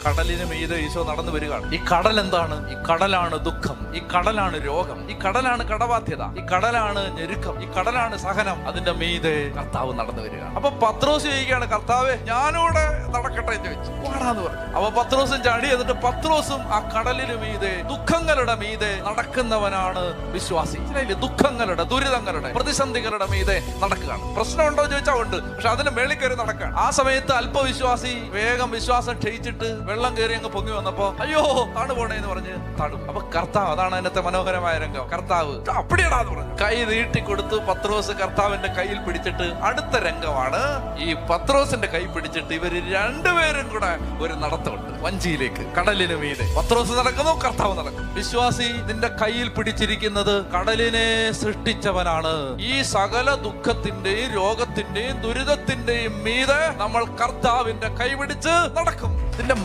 കടലിന് മീതെ ഈശോ നടന്നു വരികയാണ്. ഈ കടൽ എന്താണ്? ഈ കടലാണ് ദുഃഖം, ഈ കടലാണ് രോഗം, ഈ കടലാണ് കടബാധ്യത, ഈ കടലാണ് ഞെരുക്കം, ഈ കടലാണ് സഹനം. അതിന്റെ മീതെ കർത്താവ് നടന്നു വരികയാണ്. അപ്പൊ പത്രോസ് ചോദിക്കുകയാണ്, കർത്താവേ ഞാനൂടെ നടക്കട്ടെ എന്ന് ചോദിച്ചു. പാടാന്ന് പറഞ്ഞു. അപ്പൊ പത്രോസും ചാടി. എന്നിട്ട് പത്രോസും ആ കടലിന് മീതെ, ദുഃഖങ്ങളുടെ മീതെ നടക്കുന്നവനാണ് വിശ്വാസി. ദുഃഖങ്ങളുടെ, ദുരിതങ്ങളുടെ, പ്രതിസന്ധികളുടെ മീതെ നടക്കുകയാണ്. പ്രശ്നമുണ്ടോ എന്ന് ചോദിച്ചാൽ ഉണ്ട്, പക്ഷെ അതിന് മേളിൽ കയറി നടക്കുകയാണ്. ആ സമയത്ത് അല്പവിശ്വാസി വേഗം വിശ്വാസം ക്ഷയിച്ചിട്ട് വെള്ളം കയറി അങ്ങ് പൊങ്ങി വന്നപ്പോ അയ്യോ താണു പോണേന്ന് പറഞ്ഞ് താണു. അപ്പൊ കർത്താവ്, അതാണ് അതിനകത്തെ മനോഹരമായ രംഗം, കർത്താവ് അപ്പടിയടാന്ന് പറഞ്ഞു കൈ നീട്ടിക്കൊടുത്തു. പത്രോസ് കർത്താവിന്റെ കയ്യിൽ പിടിച്ചിട്ട്, അടുത്ത രംഗമാണ് ഈ പത്രോസിന്റെ കൈ പിടിച്ചിട്ട് ഇവര് രണ്ടുപേരും കൂടെ ഒരു നടത്തമുണ്ട് വഞ്ചിയിലേക്ക്, കടലിന് മീതെ. പത്രോസ് നടക്കുന്നു, കർത്താവ് നടക്കുന്നു. വിശ്വാസി, നിന്റെ കയ്യിൽ പിടിച്ചിരിക്കുന്നത് കടലിനെ സൃഷ്ടിച്ചവനാണ്. ഈ സകല ദുഃഖത്തിന്റെയും രോഗത്തിന്റെയും ദുരിതത്തിന്റെയും മീതെ നമ്മൾ കർത്താവിന്റെ കൈ പിടിച്ച് നടക്കും. ഇതിന്റെ